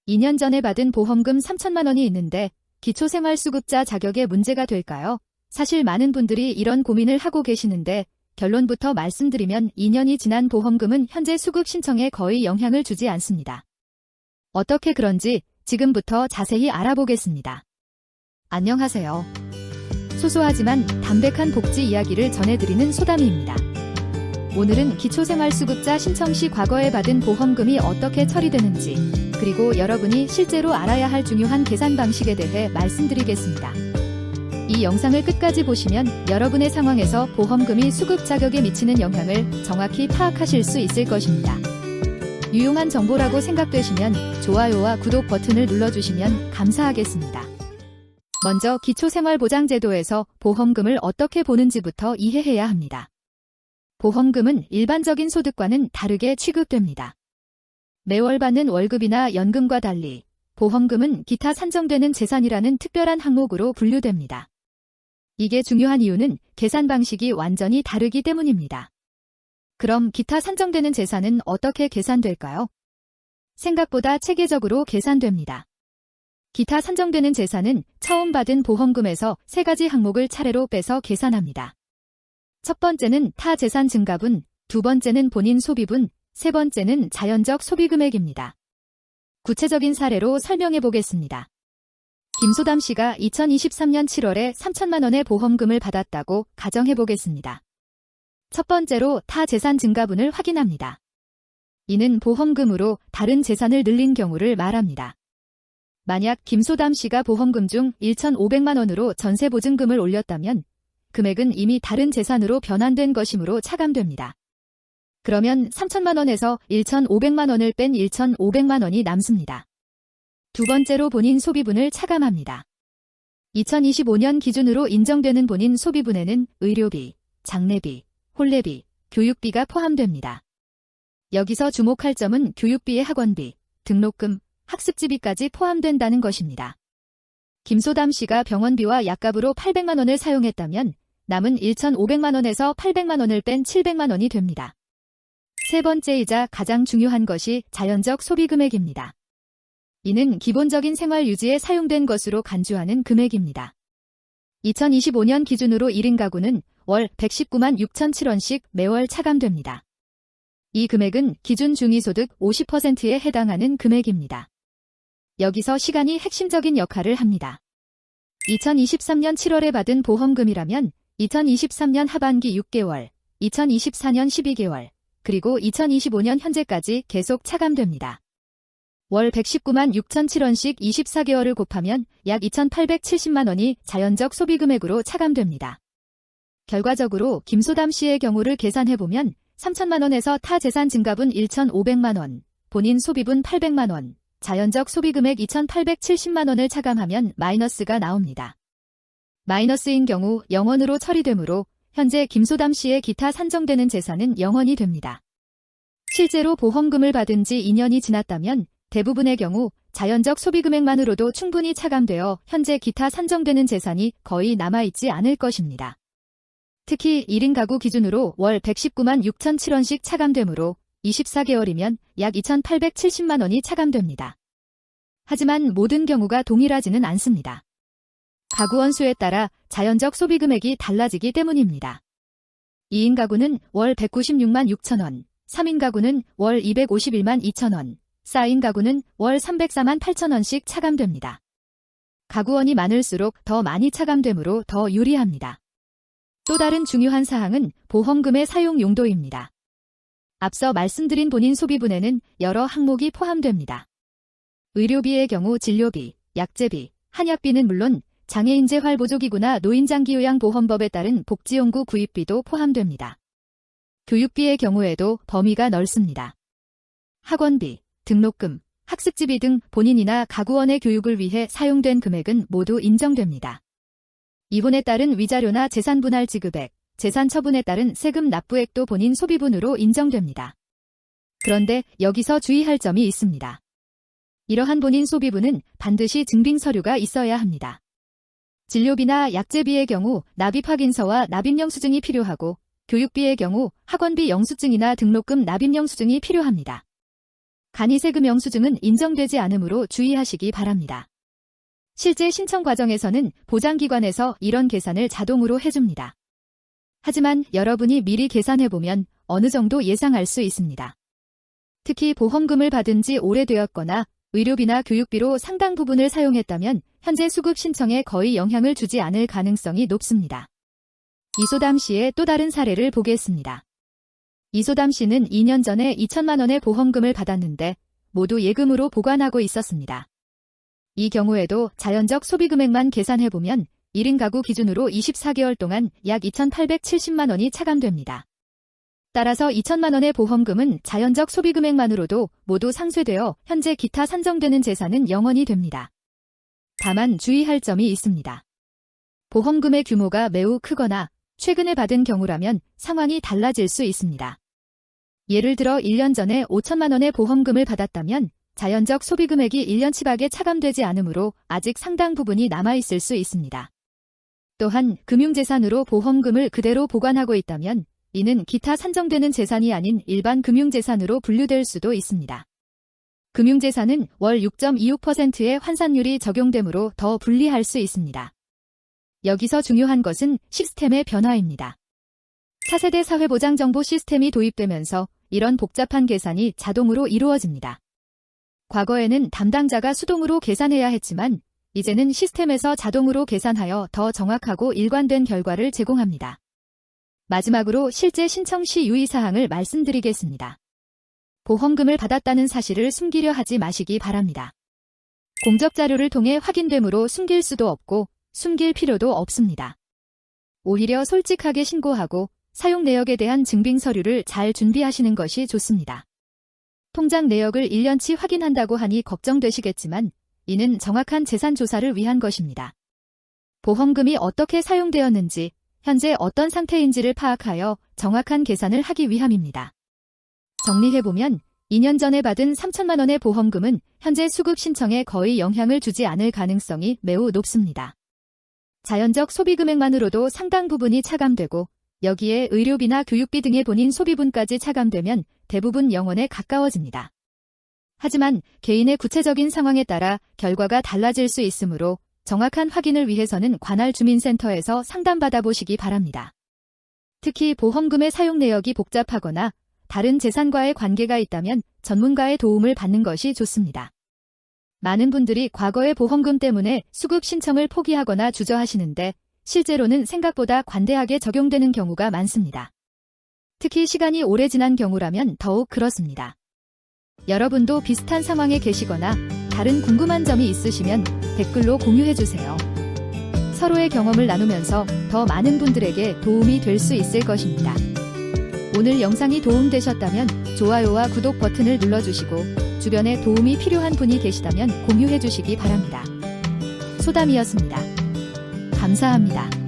2년 전에 받은 보험금 3천만 원이 있는데 기초생활수급자 자격에 문제가 될까요? 사실 많은 분들이 이런 고민을 하고 계시는데 결론부터 말씀드리면 2년이 지난 보험금은 현재 수급 신청에 거의 영향을 주지 않습니다. 어떻게 그런지 지금부터 자세히 알아보겠습니다. 안녕하세요. 소소하지만 담백한 복지 이야기를 전해드리는 소담이입니다. 오늘은 기초생활수급자 신청 시 과거에 받은 보험금이 어떻게 처리되는지, 그리고 여러분이 실제로 알아야 할 중요한 계산 방식에 대해 말씀드리겠습니다. 이 영상을 끝까지 보시면 여러분의 상황에서 보험금이 수급 자격에 미치는 영향을 정확히 파악하실 수 있을 것입니다. 유용한 정보라고 생각되시면 좋아요와 구독 버튼을 눌러주시면 감사하겠습니다. 먼저 기초생활보장제도에서 보험금을 어떻게 보는지부터 이해해야 합니다. 보험금은 일반적인 소득과는 다르게 취급됩니다. 매월 받는 월급이나 연금과 달리 보험금은 기타 산정되는 재산이라는 특별한 항목으로 분류됩니다. 이게 중요한 이유는 계산 방식이 완전히 다르기 때문입니다. 그럼 기타 산정되는 재산은 어떻게 계산될까요? 생각보다 체계적으로 계산됩니다. 기타 산정되는 재산은 처음 받은 보험금에서 3가지 항목을 차례로 빼서 계산합니다. 첫 번째는 타재산 증가분, 두 번째는 본인 소비분, 세 번째는 자연적 소비금액입니다. 구체적인 사례로 설명해 보겠습니다. 김소담 씨가 2023년 7월에 3천만 원의 보험금을 받았다고 가정해 보겠습니다. 첫 번째로 타재산 증가분을 확인합니다. 이는 보험금으로 다른 재산을 늘린 경우를 말합니다. 만약 김소담 씨가 보험금 중 1,500만 원으로 전세보증금을 올렸다면 금액은 이미 다른 재산으로 변환된 것이므로 차감됩니다. 그러면 3천만 원에서 1,500만 원을 뺀 1,500만 원이 남습니다. 두 번째로 본인 소비분을 차감합니다. 2025년 기준으로 인정되는 본인 소비분에는 의료비, 장례비, 혼례비, 교육비가 포함됩니다. 여기서 주목할 점은 교육비의 학원비, 등록금, 학습지비까지 포함된다는 것입니다. 김소담 씨가 병원비와 약값으로 800만 원을 사용했다면 남은 1,500만 원에서 800만 원을 뺀 700만 원이 됩니다. 세 번째이자 가장 중요한 것이 자연적 소비금액입니다. 이는 기본적인 생활 유지에 사용된 것으로 간주하는 금액입니다. 2025년 기준으로 1인 가구는 월 119만 6,007원씩 매월 차감됩니다. 이 금액은 기준 중위소득 50%에 해당하는 금액입니다. 여기서 시간이 핵심적인 역할을 합니다. 2023년 7월에 받은 보험금이라면 2023년 하반기 6개월, 2024년 12개월, 그리고 2025년 현재까지 계속 차감됩니다. 월 119만 6,007원씩 24개월을 곱하면 약 2,870만 원이 자연적 소비금액으로 차감됩니다. 결과적으로 김소담 씨의 경우를 계산해보면 3천만 원에서 타재산 증가분 1,500만 원, 본인 소비분 800만 원, 자연적 소비금액 2,870만 원을 차감하면 마이너스가 나옵니다. 마이너스인 경우 0원으로 처리되므로 현재 김소담 씨의 기타 산정되는 재산은 0원이 됩니다. 실제로 보험금을 받은 지 2년이 지났다면 대부분의 경우 자연적 소비금액만으로도 충분히 차감되어 현재 기타 산정되는 재산이 거의 남아있지 않을 것입니다. 특히 1인 가구 기준으로 월 119만 6,007원씩 차감되므로 24개월이면 약 2,870만 원이 차감됩니다. 하지만 모든 경우가 동일하지는 않습니다. 가구원 수에 따라 자연적 소비금액이 달라지기 때문입니다. 2인 가구는 월 196만 6천원, 3인 가구는 월 251만 2천원, 4인 가구는 월 304만 8천원씩 차감됩니다. 가구원이 많을수록 더 많이 차감되므로 더 유리합니다. 또 다른 중요한 사항은 보험금의 사용 용도입니다. 앞서 말씀드린 본인 소비분에는 여러 항목이 포함됩니다. 의료비의 경우 진료비, 약제비, 한약비는 물론 장애인재활보조기구나 노인장기요양보험법에 따른 복지용구 구입비도 포함됩니다. 교육비의 경우에도 범위가 넓습니다. 학원비, 등록금, 학습지비 등 본인이나 가구원의 교육을 위해 사용된 금액은 모두 인정됩니다. 이분에 따른 위자료나 재산분할 지급액, 재산 처분에 따른 세금 납부액도 본인 소비분으로 인정됩니다. 그런데 여기서 주의할 점이 있습니다. 이러한 본인 소비분은 반드시 증빙 서류가 있어야 합니다. 진료비나 약제비의 경우 납입 확인서와 납입 영수증이 필요하고 교육비의 경우 학원비 영수증이나 등록금 납입 영수증이 필요합니다. 간이세금 영수증은 인정되지 않으므로 주의하시기 바랍니다. 실제 신청 과정에서는 보장기관에서 이런 계산을 자동으로 해줍니다. 하지만 여러분이 미리 계산해보면 어느 정도 예상할 수 있습니다. 특히 보험금을 받은 지 오래되었거나 의료비나 교육비로 상당 부분을 사용했다면 현재 수급 신청에 거의 영향을 주지 않을 가능성이 높습니다. 이소담 씨의 또 다른 사례를 보겠습니다. 이소담 씨는 2년 전에 2천만 원의 보험금을 받았는데 모두 예금으로 보관하고 있었습니다. 이 경우에도 자연적 소비금액만 계산해보면 1인 가구 기준으로 24개월 동안 약 2,870만 원이 차감됩니다. 따라서 2천만 원의 보험금은 자연적 소비금액만으로도 모두 상쇄되어 현재 기타 산정되는 재산은 0원이 됩니다. 다만 주의할 점이 있습니다. 보험금의 규모가 매우 크거나 최근에 받은 경우라면 상황이 달라질 수 있습니다. 예를 들어 1년 전에 5천만 원의 보험금을 받았다면 자연적 소비금액이 1년치 밖에 차감되지 않으므로 아직 상당 부분이 남아있을 수 있습니다. 또한 금융재산으로 보험금을 그대로 보관하고 있다면 이는 기타 산정되는 재산이 아닌 일반 금융재산으로 분류될 수도 있습니다. 금융재산은 월 6.26%의 환산율이 적용되므로 더 불리할 수 있습니다. 여기서 중요한 것은 시스템의 변화입니다. 차세대 사회보장정보 시스템이 도입되면서 이런 복잡한 계산이 자동으로 이루어집니다. 과거에는 담당자가 수동으로 계산해야 했지만 이제는 시스템에서 자동으로 계산하여 더 정확하고 일관된 결과를 제공합니다. 마지막으로 실제 신청 시 유의사항을 말씀드리겠습니다. 보험금을 받았다는 사실을 숨기려 하지 마시기 바랍니다. 공적 자료를 통해 확인되므로 숨길 수도 없고 숨길 필요도 없습니다. 오히려 솔직하게 신고하고 사용 내역에 대한 증빙 서류를 잘 준비하시는 것이 좋습니다. 통장 내역을 1년치 확인한다고 하니 걱정되시겠지만 이는 정확한 재산 조사를 위한 것입니다. 보험금이 어떻게 사용되었는지, 현재 어떤 상태인지를 파악하여 정확한 계산을 하기 위함입니다. 정리해보면 2년 전에 받은 3천만 원의 보험금은 현재 수급 신청에 거의 영향을 주지 않을 가능성이 매우 높습니다. 자연적 소비금액만으로도 상당 부분이 차감되고 여기에 의료비나 교육비 등의 본인 소비분까지 차감되면 대부분 0원에 가까워집니다. 하지만 개인의 구체적인 상황에 따라 결과가 달라질 수 있으므로 정확한 확인을 위해서는 관할 주민센터에서 상담받아보시기 바랍니다. 특히 보험금의 사용 내역이 복잡하거나 다른 재산과의 관계가 있다면 전문가의 도움을 받는 것이 좋습니다. 많은 분들이 과거의 보험금 때문에 수급 신청을 포기하거나 주저하시는데 실제로는 생각보다 관대하게 적용되는 경우가 많습니다. 특히 시간이 오래 지난 경우라면 더욱 그렇습니다. 여러분도 비슷한 상황에 계시거나 다른 궁금한 점이 있으시면 댓글로 공유해주세요. 서로의 경험을 나누면서 더 많은 분들에게 도움이 될 수 있을 것입니다. 오늘 영상이 도움되셨다면 좋아요와 구독 버튼을 눌러주시고 주변에 도움이 필요한 분이 계시다면 공유해주시기 바랍니다. 소담이었습니다. 감사합니다.